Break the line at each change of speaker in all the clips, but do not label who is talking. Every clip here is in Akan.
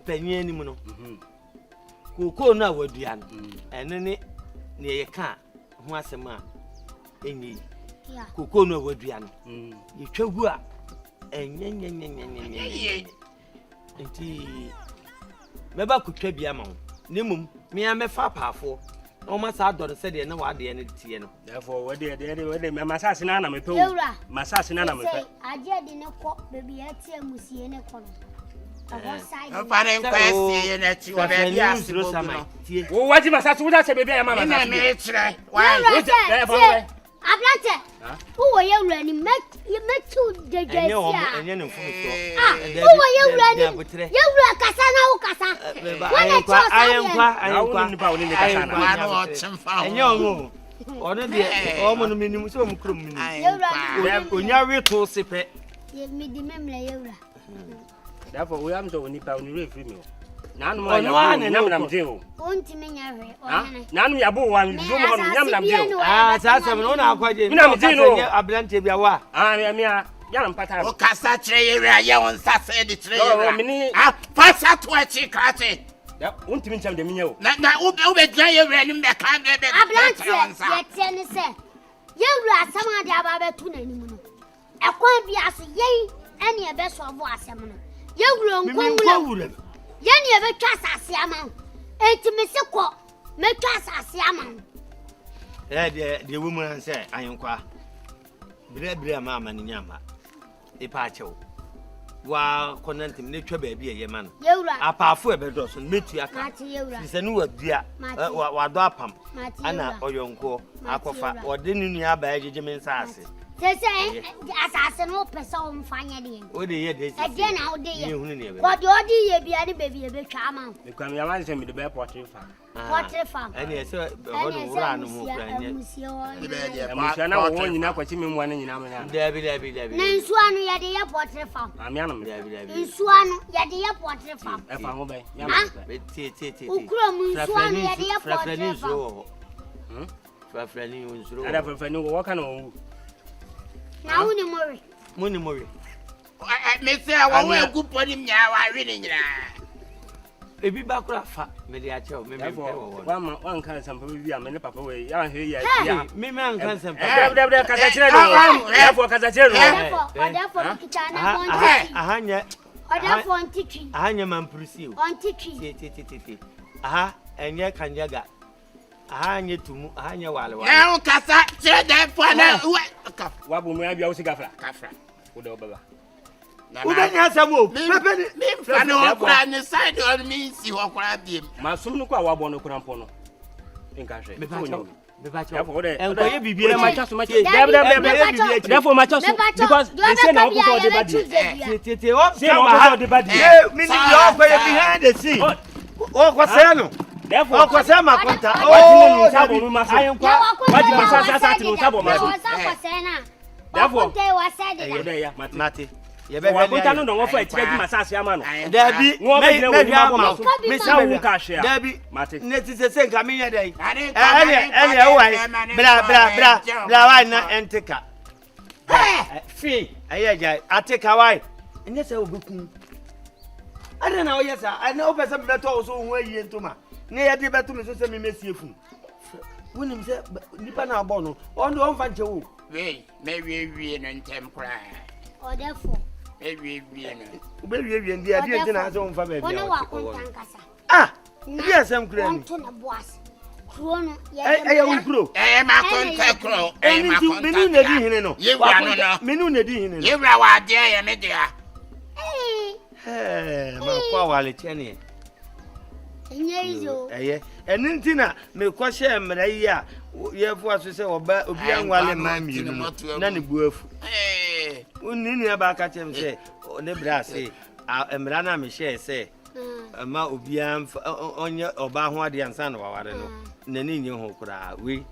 panyin ni mu no KOO na wadua no ene ne ye ka ho asem a enyi KOO na wadua no ye twagu a enyenyenyenyenyenyenye enti meba kutwa bia ma ho nemum me amefa paafo no masa adoro se de na wade ne tie no
therefore we masase na me pe masase na me pe
AGYA de ne ko bebi atie musie ne ko no
Fare kwesi ye na ti wa be asiro sama
tie
wo wati masase wo da se bebi ya mama
na me tire
Ablante wo yewura ni metu dejesia
enye ne mfumuso
wo yewura ni yewura kasa na wo kasa
ayenkwa
ni ba woni ne kasa na
ma no chemfa
enye onu ono de omo no minim so mo krom minim onya weto sepe
ye medi memle yewura
therefore we am so oni pa oni refri me nanu ma nyam deo
onti menya hwe onene
nanu ya bo wan do mo nyam deo
sasa me no akwaje ablante bia wa
me ya mpata
o kasa kire yewura ye won sase de kire yewura pasa to achi krate
ya onti min cham de minya o
na ube dwan yewura ni me kan be
ablante ye tiene se yewura asama de aba be tu nani mu no ekwan bia so ye ene e be so abo asem no yewura nkwawura yani ebe twa asase ama enti meseko me twa asase ama
de woman say ayenkwa bire ama ni nyama ipa achewo wa konantim ne twa ba bia ye man apafo ebe do so metu aka sisanu wadua wa do apam ana oyonko akofa ode ni nua ba agege men saase
sese asase no pesa o mfanya de
o de ye de
se de na o de ye ko de o de ye bia ni bebi ebe twa ama
me kwam ya man se me de be portrait
farm
ene se hono wura no mu kranye
musia na wo nyina kwachi me mwa na nyina me na
dabi
na nsu anu ye de ye portrait farm
ami anu
nsu anu ye de ye portrait farm
e fa ho be
tie
ukuro mu nsu anu ye de ye portrait farm
frafrani nsu
ada frafrani wo kana wo
na
muni mori
me say wa we gupo ni nya wa hwe ni nyira
ebi ba kura fa me de ache o me
wo wan kan sampa bi a me ne papa we ya hwe ya
me an sampa
da kasa kire no therefore kasa kire no
therefore kitana monti
ahanya
therefore ontitwi
ahanya mamprusi o
ontitwi
ti enye kanjaga ahanye tumu ahanye wale
na kasa kire da fa na
wa bo mu abia wo si kafra wo da baba
ubenya samo pepe
ni fa no kura ni side on me si ho kura biem
ma sum no kwa wa bo no kura mpo no nka hwe
me ba cha
therefore de
enkoye bibie
ma cha so ma cha therefore ma cha so because they say na wo for the body
ti o
say na wo for the body
me ni yo ko behind the scene o ko say no
therefore
o ko say ma konta
o sabo mu ma ayenkwa waji masasa ti no sabo ma so
therefore they was said
mate
wa konta no wo for etire di masasa ama no
dabi
me sa wo ka hwe a
dabi
mate
ne ti se nka me nya dai ene wai bra wai na entika fi ayaja atika wai enye se obekun ada na oyesa ana opesa beto so ho ayi ntoma ne ye de beto me so se me mesiefu wonim se nipa na abo no on do onfa nche wo
we me wie no ntem kra
o therefore
wie no
ube wie ndi ade nti na so onfa ba bia
wono wa kontankasa
bi asem kra ni
onto na boas kro no
ye ukro
ma konta kro ma konta
menu na di hene no
yewura no no
menu na di hene no
yewura wa de ye me de a
ma kwa wale chene
enyezo
eni nti na me kwa hye mra yi a ye fu aso se oba obi anwale ma mienu na ne buafu unini aba ka chem se ne bra se mra na me hye se ma obi an onye oba ho ade ansa na waware no nani nye ho kura we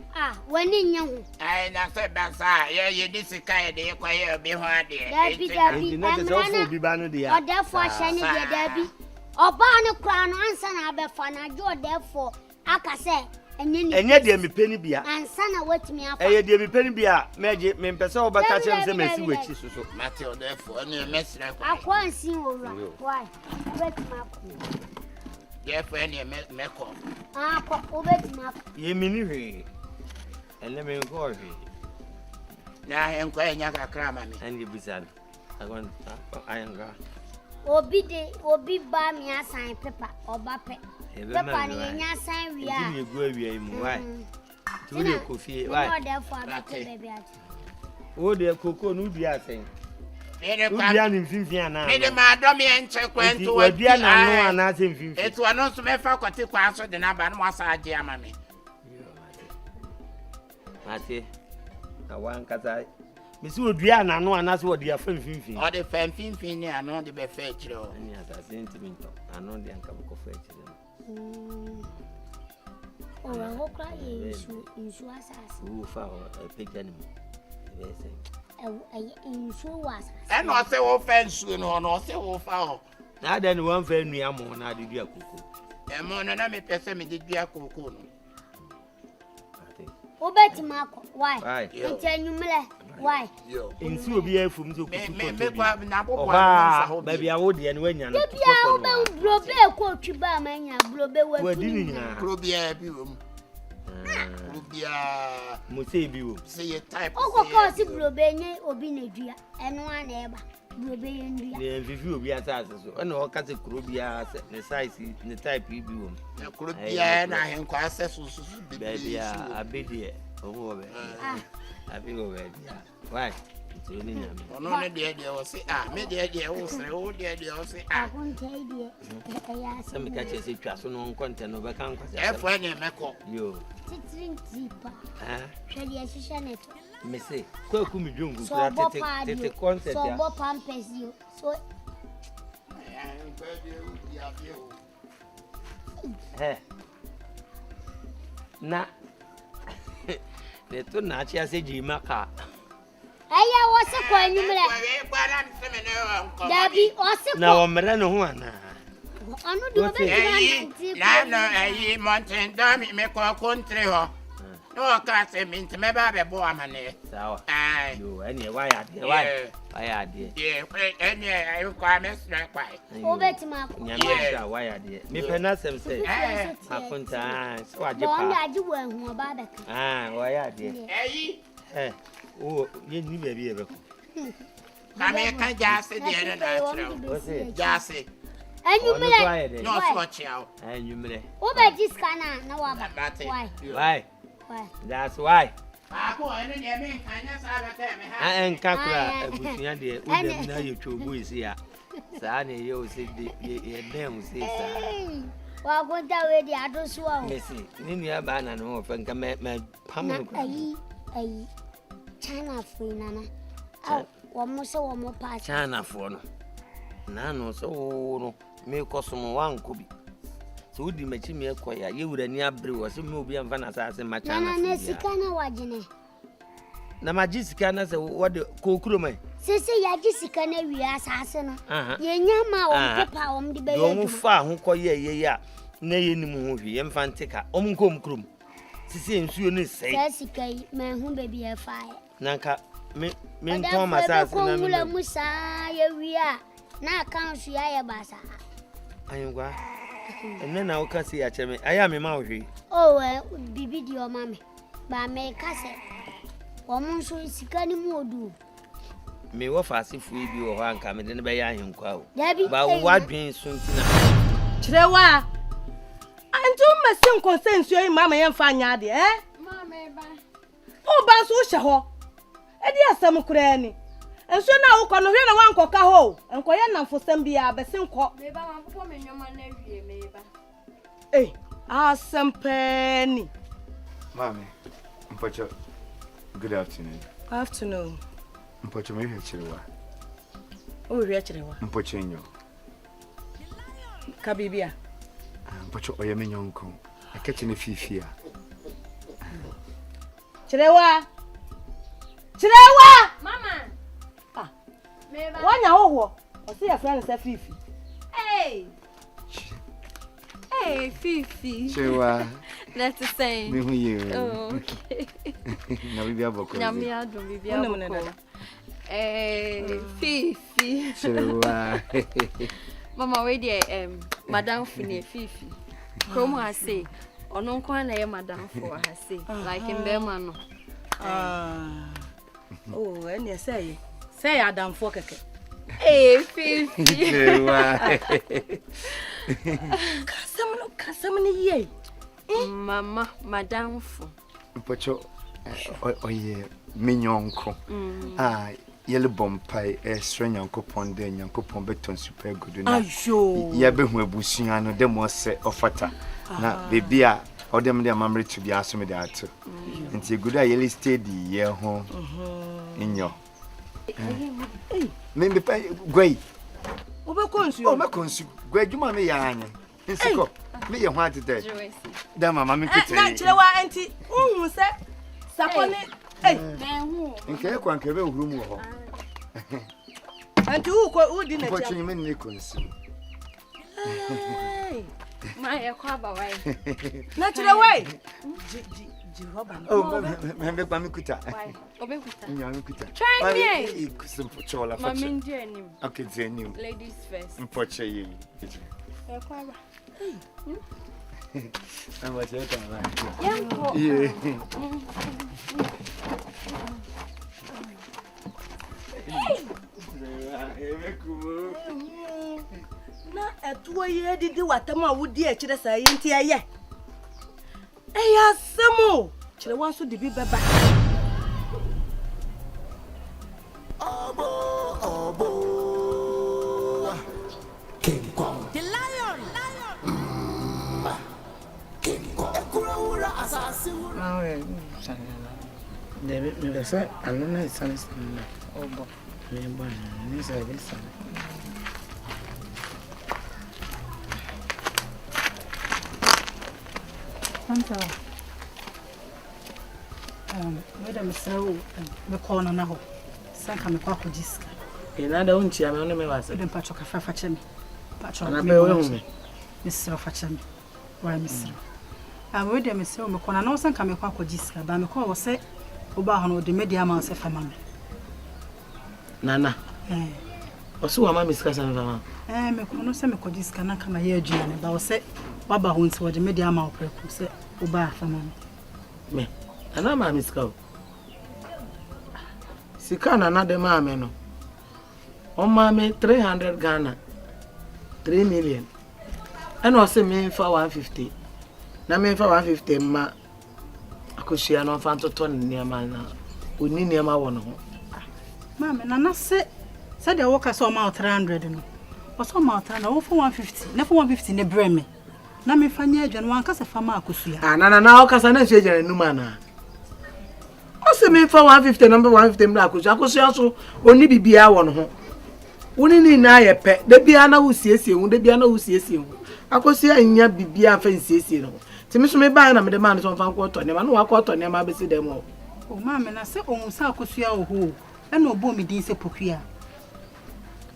wani nye ho
na se basa ye disika ye de kwa ye obi ho ade
dabi
na se so obi ba no de ya
therefore shani de dabi oba ne kura no ansa na abefa na jo therefore aka se
enye de me peni bia
ansa na watimi afa
eye de me peni bia meje me mpese wo baka chem se mesi wachi soso
Matthew therefore any mesra kwa
akwa nsin owura why watimi akọ
therefore any meko
akọ watimi akọ
ye mini hwe ene me nko hwe
na enko enya kakra ma me
and bisan agon ayanga
obi ba mi asan paper oba pe paper ni nya asan wi a
ni egu awia mu why tuli kofi why
no therefore abete baby ati
o de koko no bi asen
Bia
ni mfimfin ana
me de ma do me enche kwento
wa bia na no ana se mfimfin
etu ano nso me fa kwate kwa so de na ba no asa age ama me
mate awan kasa misi odua na no ana se odi afa mfimfin
o de fa mfimfin ni ano de be fa kire o
ani ata sentiment ano de anka ko fa kire
o ho kra insu asase
o fa pejani mo be se
insu was
e no se wo fa nsu no se wo fa o
na da ni wan fa nua mo na de dua koko
e mo no na me pese me de dua koko no
obeti mako why
entenyumle
why
insi obi afum so kutu
me kwa na popo
na sa ba bia wo de ne wanya no
bia wo be blobe ko twiba amanya blobe wa
wadini nya
probia bi wo probia
mo se bi wo
se ye type
o ko si blobe nye obi na dua eno ana eba blobe ye ndua
ne vivi obi asase so eno o ka se krobia ne size ne type bi wo
na krobia na henkwa access so
bia abedie o wo be abi wo be bia why tuni nyame
ono ne de o se me de o sre o de o se
akunte de ya
se me ka che se twa so no nkonte no be kan kwase
e fo ne meko
yo
titrin tipa hwede ya shisha neto
me se kwa ku mi dwongu kura tete concept ya
so bo pampers yo so
na neto na chi ase jima ka
aya wo se kwa nyumre dabi o se
na wo mere no ho ana
anu do be
na no ayi mountain dam me ko country ho no ka se mint me ba be bo amane
sawa
ai
yo eni wa ya de
eni ayi kwa me sra kwai
o beti mako
nyame sha wa ya de me pena sem se akunta so aje pa
bo aje wo hu oba be ka
wa ya de
ayi
o ye ni be bi e be ko
na me ka jase de na tro jase
anyumre
no so chiao
anyumre
o be jiskana na wa ba
why that's why
ako ene ne me kanya sa ba ta me ha
enka kura abusuya de o dem na ye twogo isi ya saa na ye o se de ye dem se sa
wa gonta we di adosu wa
mesi ni nua ba na no fa nka me pam no
ayi China free nana wo mo se wo mo pa
China fo no na no so no me kosom wanko bi so udi machi me ekoya ye wura ni abre wo se me obi amfa na asase ma China
na sika na wagene
na maji sika na se wo de kokuro mai
sese ya ji sika na wi asase no ye nyama wo pepa wo de be
ye wo fa ho koye ya na ye ni mu ho hwi ye mfa ntika omnkom krom sisi nsuo ni sei
sika me hu bebi e fa
nanka me nton masase na
me musa ye wi a na kan su ya ye basa
ayungwa enne na ukasi ya cheme aya me ma ohwe
bibi di o mame ba me kase wo mun so sika ni mu odu
me wo faasifu bi wo ho anka me de ne be ya ahenkwa o
ba
wadwen so ntina
chirewa antu masin consensus yi mama yen fa nya de
mama ba
o ba so hye ho e di asam kura ni enso na wo kɔ no hwe na wankɔ ka ho enko ye na fosam bia besin kɔ
me ba ma popo me nyoma na wie me ba
asam pani
mama mpacho good afternoon mpacho me hwe chirewa
o hwe chirewa
mpacho nyo
ka bibia
mpacho oye me nyonko akachi ne fifia
chirewa
mama me ba
wanya hoho o se ya friend say fifi
hey fifi
chirewa
That's the same.
Me who you.
Oh, okay.
Na bibi aboko.
Nyamia do bibi aboko. Fifi.
Chewa.
Mama we dey Madam Fune Fifi. Come I say, ono nko na ye Madam for her say, like in Bema no.
Oh, and you say Adam for keke.
Fifi.
Chewa.
Kasamni ye.
Mama, Madam for.
Pocho oye minyonko. Yele bompai nyanko ponde nyanko pombe ton super good na.
Ayo.
YƐBɛHU abusuan no dem ose ofata. Na baby a odem de amamre to bia so me de ato. Nti good a yele steady ye ho. Inyo. Me pa gwai.
Obekonsu.
O mekonsu. Gwai djuma me ya anya. Nsiko. Me ye ho atete. Da mama me kete.
Na chirewa anti. Unhu se sapone.
Nke kwa nke be ohuru mu ho.
Anti u di na
Pocho
chia.
nyime ne konsu.
Ma ye kwa ba wai.
Na chirewa. Ji roba.
Oh, me kwa me kuta.
Wai. Obekuta.
Nyame kuta.
Try me.
Simple chola for.
Mama ndi anim.
Okay, zenim.
Ladies first.
Mpoche yi.
Ye kwa ba.
I'm what you talking about.
Yanko.
Yeah.
Na etuo ye didi watam a wodi a kire sa yenti aye. Eya semo. Kire wan so dibi beba.
King Kong. The lion. King Kong. Ekura assassin.
Now, the say, I don't know, it's something. Oh, but me, but this is this.
Madam so me corner na ho. Sanka me kwa kujiska.
Na da unchi ame ono me wase.
Dem pacho ka fa chemi. Pacho
na be we me.
Mr. fa chemi. Why Mr. We dem so me corner na sanka me kwa kujiska. Ba me kwa wo se oba hono de media ma se fama me.
Nana. Osu wa ma miska sa me fama.
Me kono se me kujiska na kama ye aduane ba wo se baba ho nti wo de media ma opreku se oba fama me.
Me. Ana ma miska o. Sika na de ma me no. O ma me 300 Ghana. 3 million. And also me for 150. Na me for 150 ma akosia no fa ntoto niam na oni niam wo no ho.
Mama na se de wo ka so ma 300 no. O so ma 300 wo for 150. Na for 150 ne bre me. Na me fanya adwan wan ka se fa ma akosia.
Na o ka sa na hwe jere numa na. O se me for 150 number 150 mra akosia so oni bibia wo no ho. Woni ni na ye pe de bia na wo siesie hu de bia na wo siesie hu akosia nya bibia fa siesie no timi so me ba na me de ma no so fa ko to ne ma no wa ko to ne ma be si dem o
ma me na se ohun sa akosia o ho e na obo mi din se pokua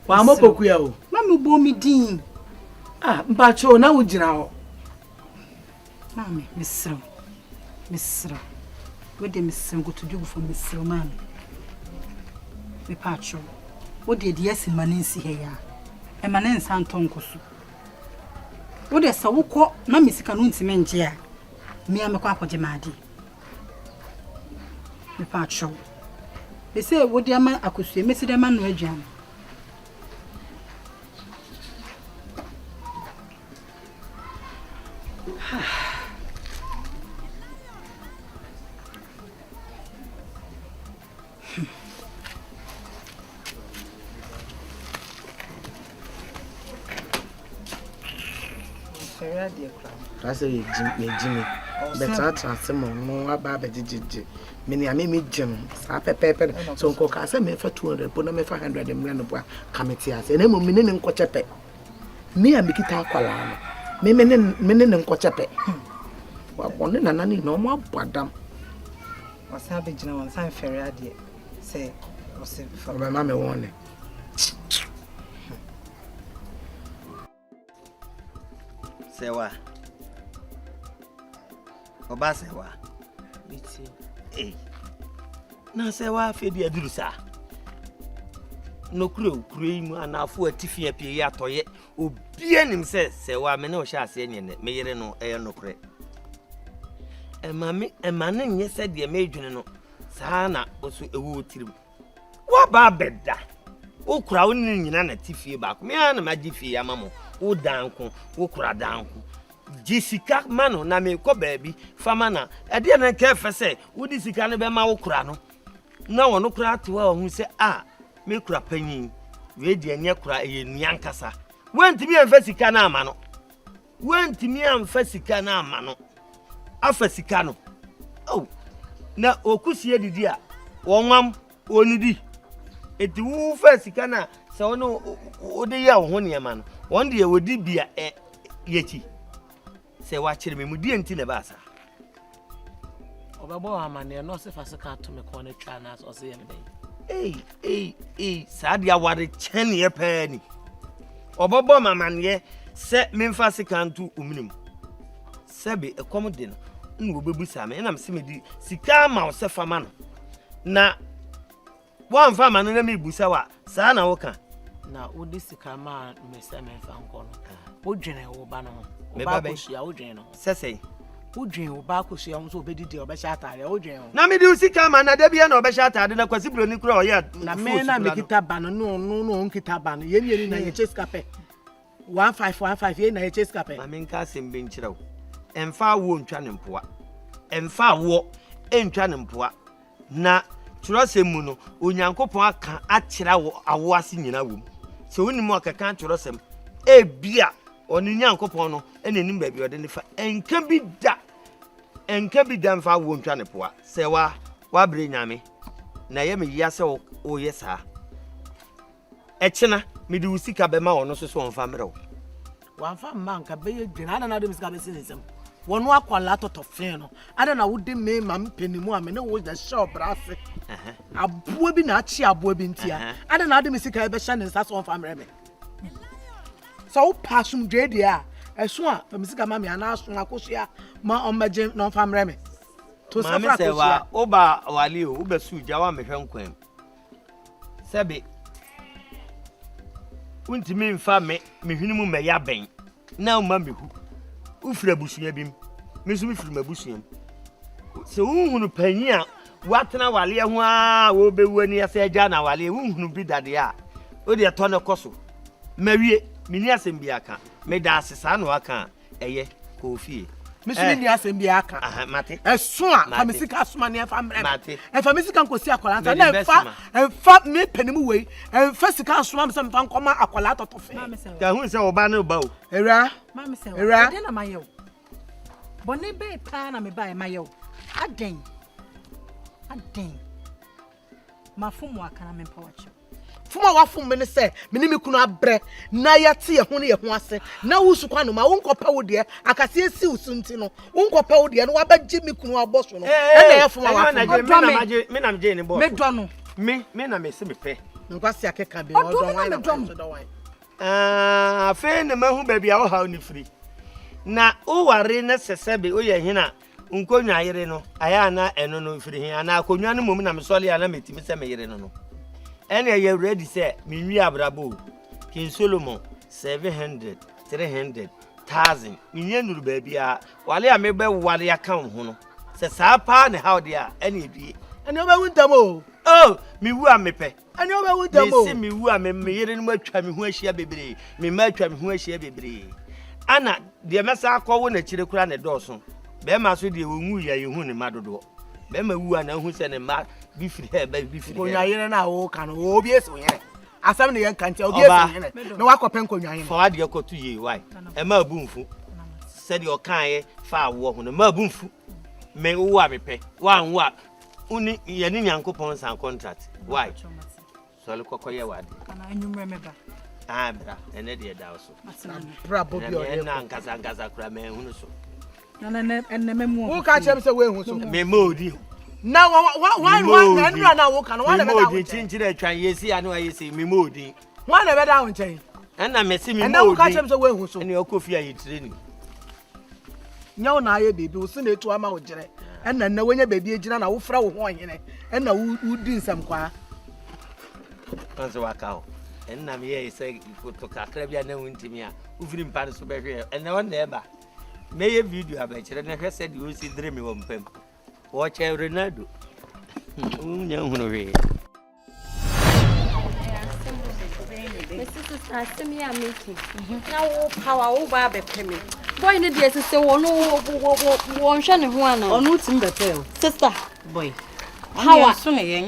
wa mo pokua o
ma me obo mi din
mpa cho na wo jina o
ma me misro we de misro go to do for misro ma me pa cho wo de esi manensi he ya e manensa ntonkoso wo de sa wokọ na misika no ntime nje a me amekọ akọje maade me pa cho be se wo de ama akosue mesi de ma no aduan
Rasa ye jimi betra transemo no aba be jijiji meni ame me jim sa pepepe so nko ka se me fa 200 po na me fa 100 mre no bo kameti ase na mo meni ne nko chepe me amikita akwala no me ne nko chepe wa bone nana ni no mo abadam
wasa be jina wan san fere ade se o se fa
ma me won
Sewa. Oba se wa. Na se wa fe dia duru sa. No kuro mu anafo atifia pie ya toye. Obi anim se wa me na o sha ase ne me yere no eye no kure. Emane nye se de me dwene no. Saa na oso ewu tirim. Wa ba beda. O kura woni nyina na tifie ba ko me na magifie amamo. O danko, o kura danko. Jisika mano na me ko baabi fama na e de na ka fese wodi sika no be ma wo kura no na wono kura to wa hu se me kura panyin we de anya kura e nuan kasa wantimi amfa sika na ama no wantimi amfa sika na ama no afa sika no na okusie didi a wonwam onidi eti wu fa sika na se wono ode ya wo ho ne ma no won de wodi bia yechi se wa chire me mudi enti ne ba sa
obabo amane no se fa sika to me ko na twa na so se yem
dey sadia ware chen ye pani obabo mamane se me fa sika ntu uminim sebe ekom de no nwo bebu sa me na me se me di sika ma o se fama no na wan fa ma no na me busa wa sa na wo kan
na odi sika ma me se me fa nko no wo dwene wo ba no
me ba be
ya wo dwen no
sese
wo dwen wo ba ko hia so obedidi obehia atare wo dwen
na me di usika ma na da bia na obehia atare na kwasi bro ni kura oya
na me na me kita ba no no nkita ba no yemi na ye cheska pe 1515 ye na ye cheska pe
ma me nka sembe nkyirawo emfa wo ntwa ne mpoa emfa wo entwa ne mpoa na turose mu no onyankopon aka akyira wo awo ase nyina wo se woni mu akaka turosem ebia oni nyankopon no enenim ba bi ode ne fa enka bi da mfa wo ntwa ne poa se wa bre nyame na ye me ya se wo ye sa echina me di usika be ma wono so onfa mrew
wanfa manka be ye dwena na de misika be sinsem wono akwala totofen no ada na wode me ma mpenimu ame na wo da shop brase aboa bi na achi aboa bi ntia ada na de misika be hya ne nsa so onfa mre me so pasum dwede a eso a misika ma me ana aso akosua ma omaje no onfa mre me to safra akosua
oba wali o besu jawa me hwenkwam sebe untimi mfa me hwinimu me ya ben na uma mehu ufira busua bim mesu mi firima busua se unhunu panyi a watena wale ho a wo bewu ani ase agya na wale unhunu bi dade a o de to ne koso mawie mini asem bi aka me da asesa na waka eye kofie
misimi ni asem bi aka
mate
eso a famisika asoma ne fa mre mate famisika nkosi akwala nta na fa me panimu wei fa sika asoma me fa nkoma akwala totofe
ka hu se oba ne oba o
era mama se era de na mayo bone be pa na me ba mayo aden mafumu aka na me pa wacho
fuma wafum me ne se me ni me kunu abre na yate ye ho ne ye ho ase na wusu kwano ma wonkopa wo de akase esi usunti no wonkopa wo de no wabagye me kunu aboso no na ye fuma wafum
me na mje ne bo
me do no
me na me se me pe
nkwasi akeka be no do wan
na fe ne mahu ba bia wo ha ni free na o ware na sesebe o ye hina nkonwa yire no aya na eno no free hin ana akonwa no mom na me sole ya na metimi se me yire no ene ye ready say minwi abrabo kin Solomon 700 300,000 minye nuru ba bia wale ya mebe wale ya kan ho no se sa pa ne how dia ene edue
ene obewuntam o
mi wu amepe
ene obewuntam o
mi se mi wu ameme yire no atwa mi ho ahia bebre mi ma atwa mi ho ahia bebre ana de mesa akọwo na chire kura ne dọọso be ma so de wonwu ya ye hu ne madodo be ma wu ana hu se ne ma bi firi he ba bi firi
konwa yire na wo kan obi eso yire asam ne yan kantia obi eso yire na wakopen konwa yire
for ade akotu ye why e ma abunfu se de okan ye fa awo hu ne ma abunfu me wo amepe wa nwa uni ye ni nyankopon san contract why so le kokoye wade
kana enyumre meba
bra ene de da so
bra bobi o
na ngaza kura me hunu so
na enne memu
wo ka chem se we hu so
me modi
na why nra na wo kan wa na be da
modi chinchire atwan yesi anu ayesi me modi
wa na be da won chen
na me se me modi
na wo ka chem se we hu so
ene okofi ayi training
nya na aye baby wo so na etu ama wo jere enna na wenya baby ejina na wo fra wo ho hene enna wo di nsam kwa
Anso waka ho enna me ye say to kakra bia na wuntimi a ufiri mpa so behwe enna won na eba meye video abekire na hwe se di o si dre me wo mpam wo che Ronaldo unya hunu we
My sisters are semi making. Now, power over the payment. Boy, need to say, one shiny one or nothing better. Sister, boy, power soon again.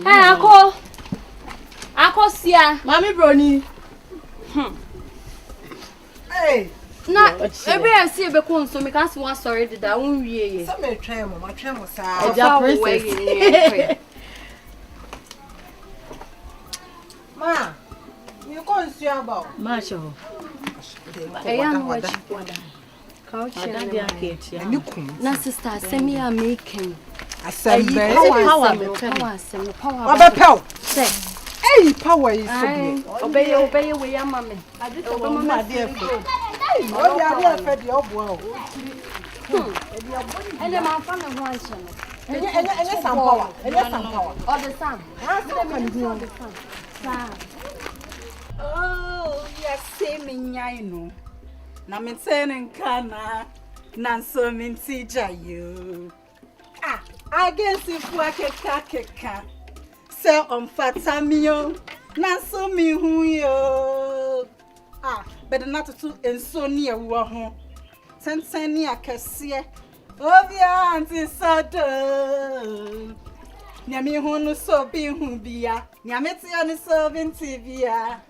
Hey, Uncle, see ya, Mammy Brony. Hey, now every I see a becon, so me can't one sorry that I won't be. Some may tremble, my tremble, sir. Ma, you can't see about Marshall. I am what you want. Now, sister, send me a making. I said, power. Hey, power is obey, we are mammy. I did my dear friend. Oh, yeah, fed your boy. And then my father wants some power. Or the sun.
Oh, yes, same I know. Na me saying kana na so me teacher you. I guess if work kaka. So on fatamio na so me hu yo. But not to en so near wo ho. Senseni akese. Obia anti sodo. Nyame hu no so bi hu bia. Nyame ti ani so binti bia.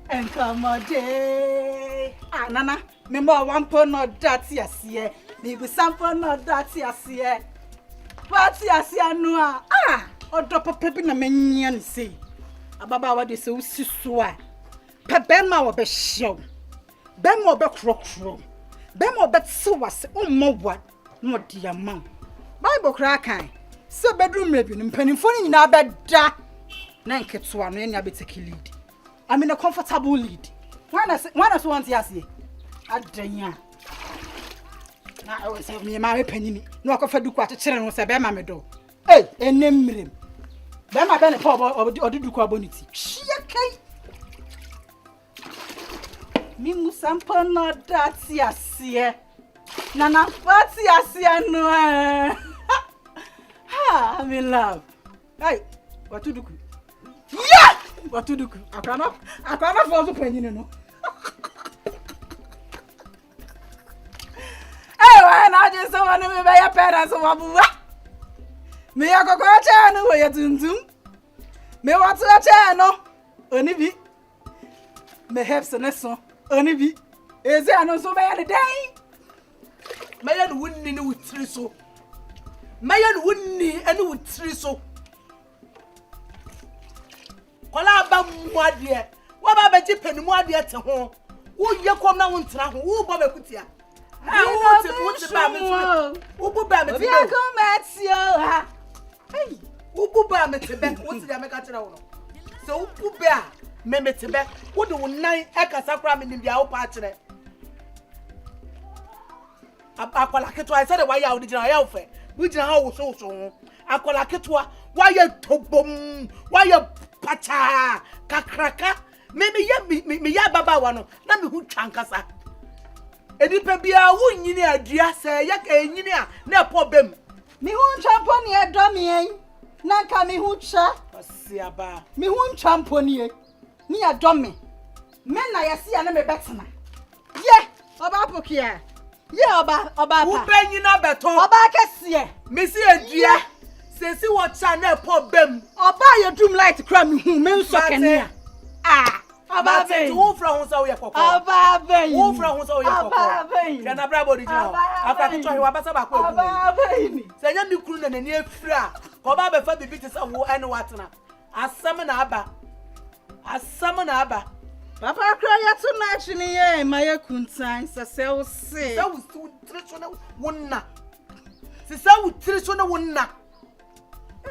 Enkamode. Nana, me mo one pon no that yesiye. Me bu sample no that yesiye. What yesiye no odo papa bi na manyia ne sei. Ababa wa de se usiso a. Pe ma wo be hyew. Be ma wo be krokro. Be ma wo be tsewase ummowa no de amam. Bible kra kan. So bedroom rebi mpanimfo ni nyina beda. Na nketwa no enya beteki lead. I'm in a comfortable lead. One as one yes, Adrian. Now I will say me my penny. No, I can do quite a children who say, Bema Meadow. Hey, and name him. Bema Benny or do quabonity. She a cake. Me musampa not that yes, Nana, what's yes, no. Ha, I'm in love. Hey, what to do? Yeah! What to do? I cannot fall to penny, no. Hey, I just want to be a parent of Abua. May I go to a channel where you're doing? May what to a channel? Only be. May have some lesson. Only be. Is there no so bad a day? Mayan wouldn't know three so. Mayan wouldn't need any with three so. Kola ba muadie wa ba be jipen muadie te ho wo ye kom na wo ntra ho wo bo be kutia wo ti ba me so wo bu ba me ti be ko matio ha hey wo bu ba me ti be wo ti ya me ka kira wo no so wo bu ba me ti be wo de wo nan e kasa kra me ni bia wo pa kire akola ketwa say de wa ya wo digina ya wo fe wo digina ha wo so akola ketwa wa ye tobom wa ye pacha kakraka me ya baba wa no na me hu twankasa edipa bia wo nyini adua se ya ka nyini a na po bem me hu champoni e do me en na ka me hu cha osiaba me hu champoni e ni ya do me na yesi ya na me betena ye oba pokia ye oba pa wo benyi na beto oba kese me si adua Sesi what channel pop bem. Oba your doom light cram hu men so kenia. Oba ben. Who from who so ye kokko. Oba ben. Who from who so ye kokko. Oba ben. Kana brabo di jina. After to twa wa basa ba kwa. Oba ben. Se nya mi kuru na nani afiri a. Ko ba be fa bibi te sa wo ene watena. Asam na aba. Papa kra ya to na chini ye maye kuntan se wo se. Se wo tiri so na wonna. Se wo tiri so na wonna.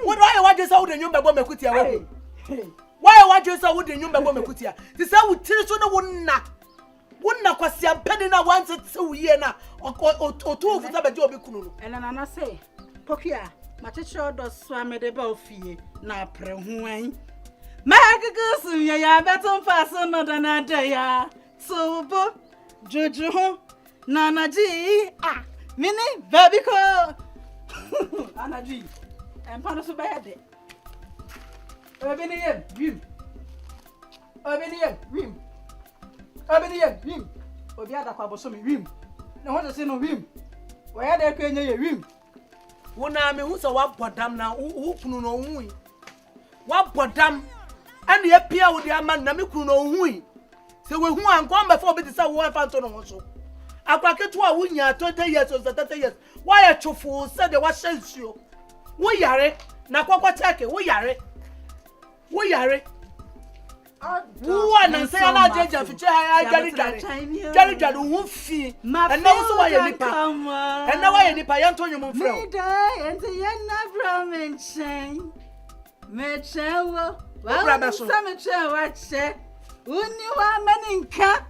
What why you just hold the nyumba bo mekutia we? Why you just hold the nyumba bo mekutia? This say we tiri so na wonna
na kwasi ampedi na wanze tse ye na otu ofuta be je obi kunu no
ene na say pokia mateche odo so amede ba ofie na pre ho an magagusu ya beton faso no dana ya sobo jojo ho nanaji mini baby ko anaji empano so bayade obiniyem wim obi ada kwa boso mi wim na ho se no wim waya de kwenye ye wim
wona me hu so wa bodam na wo kunu no hui wa bodam ane ye pia wo de ama na me kunu no hui se we hu anko mba fo bi se wo fa nto no so akwaketu a wunya 20 years or 30 years why a chofu se de wa shansuo wo yare na kwakwa take wo yare Who na say na jeje fiche ha gari hu fi and now so why nipa and now why nipa ya ntonyo mo frɛ
me dey and ye na bro menchen me chewo wa sa me chewa che uni wa maninka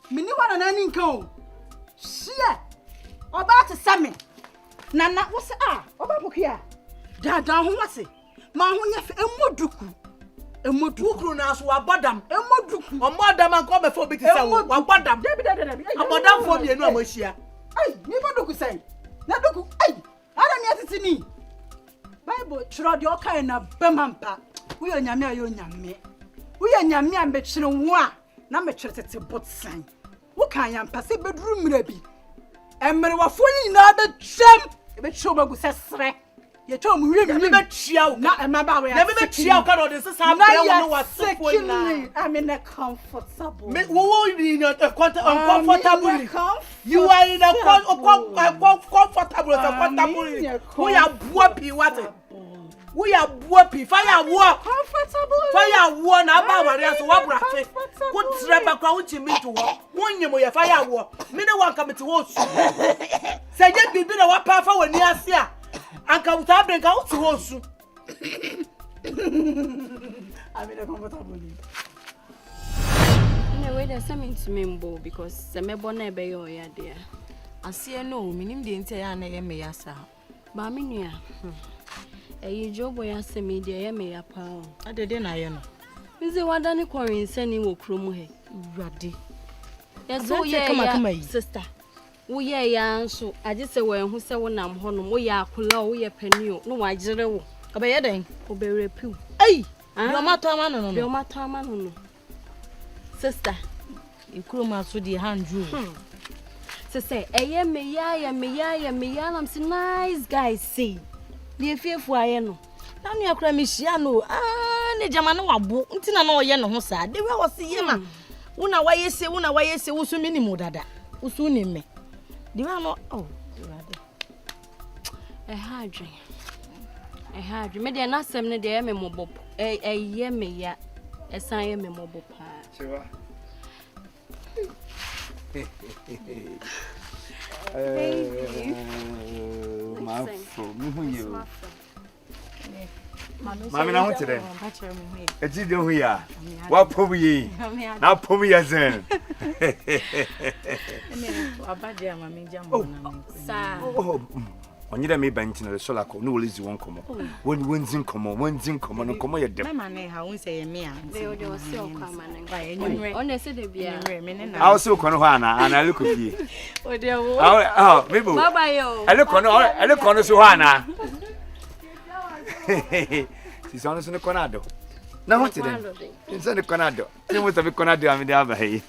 mini wa na ninka o shia oba te same na wo se oba pokia dada ho wase ma ho nya fe emoduku
kru na so abodam
emoduku
omodam anko be fo bi ti se wo abodam abodam fo mienu amahia
ni boduku sai na duku ara ni atiti ni bible chiro de okai na bemampa wo yo nyame ayo nyame wo yo nyame ambe chire wo a na me chire tete botsan wo kan ya mpa se beduru mira bi emere wafo ni na be twem e be chiro bagu sesre ye to mu hwe mi
be tia
na emaba we
na be tia ka do se sa bra wo no wasofo
na I'm in a comfortable
wo in a uncomfortable you are in a comfortable we are buopi what we are buopi fire war na ba ware so wa bra fe ko treba kwa wo chimi to wo wonyem ye fire war me ne wan kamete wo su se je bibi na wa pa fa wani ase a anka uta brenka wo su wo su
I'm in a comfortable
anyway there's something to membo because se mebo na ebe yo ya dia
ase no minim de ntia ya na ye me ya sa
ba me nua eyi jobo ya se me dia ye me ya pa
adede na ye no
nze wada ni korin se ni wo krom he
urade
yeso ye sister wo ye ya nso age se wo enhu se wo nam ho no wo ye akola wo ye panio no wa gire wo
obeye den
obere piu
Bioma to ama no
sister
ikroma so di handju
say eye me ya am say nice guys see the fearful aye no
na nu akra me hia no ne jama no wabo ntina na oye no ho saa de we wo se ye ma una wayese wo so minimu dada wo so ni me de we no
hadwe me de na sem ne de me mobop eye me ya esan ye me mobop pa
chewa mafo muhunyo mami na hotere eji de hu ya wa pobu yi na pobu ya zen
abade amami jamu na
sa
onyida me banti na so lako no wolizi won komo wonzin komo no komo ye dem
mama ne ha won se ye me a
de o de o se o kwa mane on ese de bia
aw se ko no ho ana le ko fie
o de wo
mebo
baba yo
ele ko no so ho ana si sono sono conado na ho ti dem insane conado se mo sabe conado ami de abai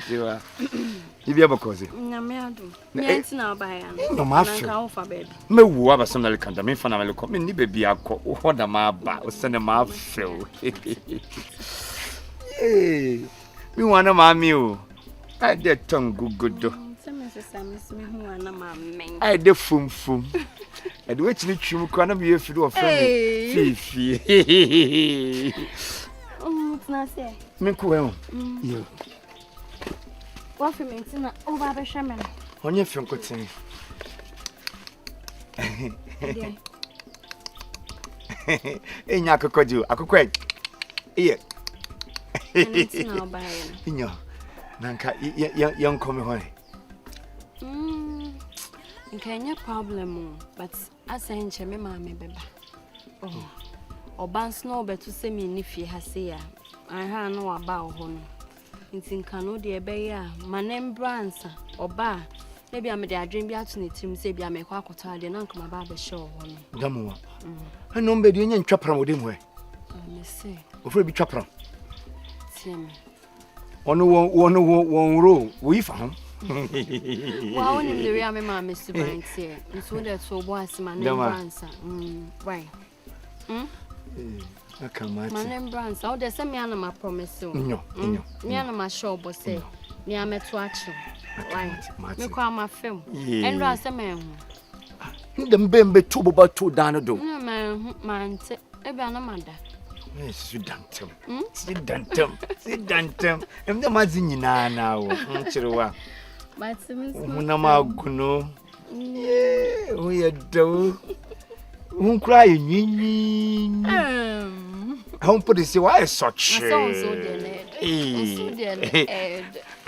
jiwa ibi abakoze
nyame adu nyenti na abai
no ma fe me wu abasam na lekanda me fa na me lekọ me ni bebi akọ ho da ma ba o se ne ma fe o mi wana ma mi o ai de tongu godo
se me se samis me hu wana ma men
ai de fumfum e de wechini twum kwa na me yefiri o fe me fifi
na se
me ko e o yo
wa fi mentina o ba be hwe me
onye fi nkotin enya akokodi akokwa iye
mentina o ba ye
inyo Nanka young come home.
Okay, problem, but I sent me, mammy, baby. Oh, or bounce no better to say me if you has say, I know about home. It's in Cano, dear Bayer, my name Branson, or Bar. Maybe I'm a dream out to him, say, I make quack tired and uncle my barber show.
Damu. I know be doing chopper with him. Where?
I say,
or be chopper.
Tim.
One row, we found.
Well, only the real mamma, Mr. Banks here, and so that's so was my name Branson. Why?
I come my
name Branson. Oh, there's some animal promise. No, me and my show, but say, me, I'm at watch. Why? Me call my film. And Ross a man.
Them bembe two about 2 down do.
No, man, a mother.
Sit down, sit down. And the Mazina now, Chirua.
But
Unama Guno. We are do. Who crying? Home put this why such.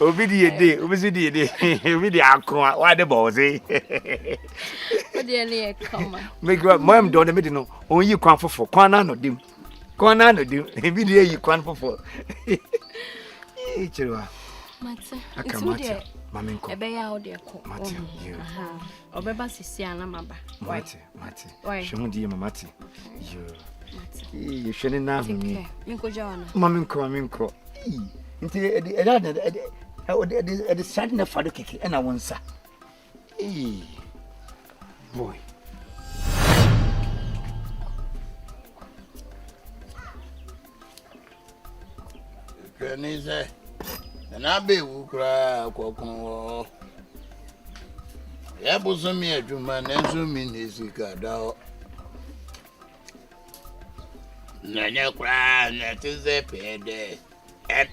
Obedient, why the bossy? Make your mom don't admit no. Only you come for corner no dim. Corner no dim. Every day you come for. I come out. Mammy,
a bay out there.
Matty, you.
Obeba Sisiana Maba.
Matty. Show me, Matty. You shouldn't have me.
Minko John.
Mamminko. Into the sudden for the kick, and I won't say. Boy.
Ghanaian, and I be who cry, Coco. Yabuzo me a Juman and zoom in his car. Nana cry, that is a payday. And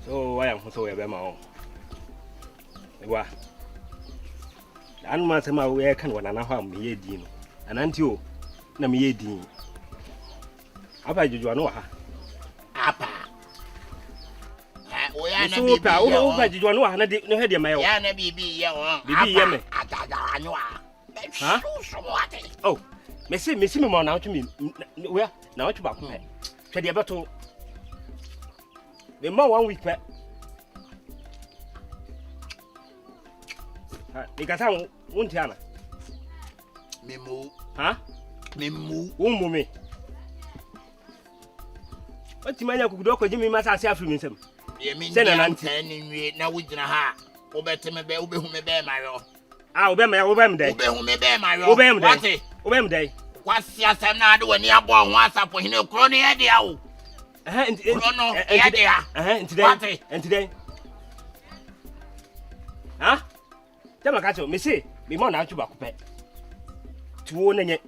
so I am so a bema. What? I don't matter my way. I can one and a half me dean. And until na me dean. Apa you know her?
Apa. We are
so over you know her. No head your mail.
Yana BB,
huh? Oh, Missy Mamma now to me. Where now to back me. Tell you about to the more 1 week. Because I won't tell
me move,
huh?
Me move,
me. What you mean? Could do Jimmy must have from him.
You mean, then I'm telling you now, we didn't have. Obey me, bear my row.
I'll obey my obey day.
Obey me, bear my row. Obey day. What's your son now doing? You're born once up with no crony idea. And
today, huh? Tell my catcher, Missy, be more now to back pet. To own it.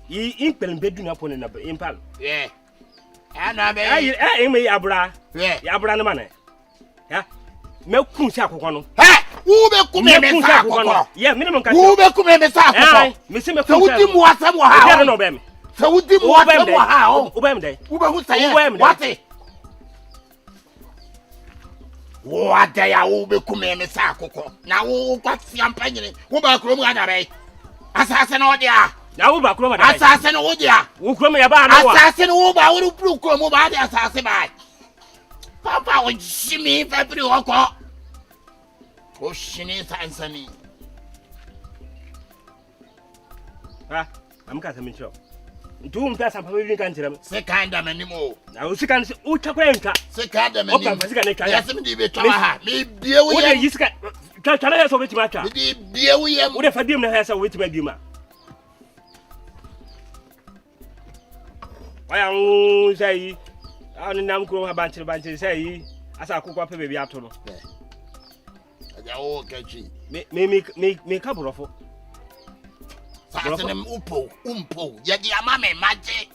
Ye impel bedroom upon an impal.
Yeah. And I
may abra. Yeah, Abra money. Yeah. Milk Kunsakono.
Hey, who be come in?
Yeah, minimum.
Who be come in?
Missy,
what's up? I don't know them. So we did what how?
Ubemde.
Who say what? What they are all be come in Sakoko. Now who got champagne? Who back room at Assassin Odia.
Now back room
at Assassin Odia.
Who come about
Assassin Oba, who blue come about the assassin by Papa would see me if every walk. Oh, she needs Anthony.
Ah, I'm cutting me shop. Two pass up a country.
Second them anymore.
Now, second, Uchaquenta.
Second them
anymore. Me, dear, we are you got Tala of it matter.
Dear, we are
if I didn't have a wit medima. I am say, I don't know about the bunch say, as I cook up a baby after.
Oh, catchy.
Make couple of
Assassin umpo, yadi amame maje.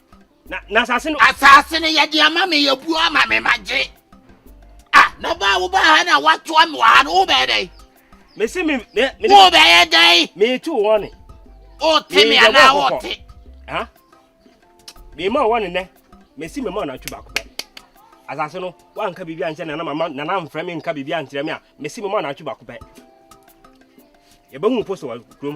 Na assassin,
yadi amame your poor mammy maje. Ah, Na ba wo ba ha na wato am wa no wo be dey.
Me si me
Wo be ye dey.
Me tu woni.
O te me ana wo te.
Ha? Me ma woni ne. Me si me ma na twu ba ko be. Asase no, wa nka bibia nche na mama na na mfra me nka bibia nche me a, me si me ma na twu ba ko be. Ye ba hu poso wa krom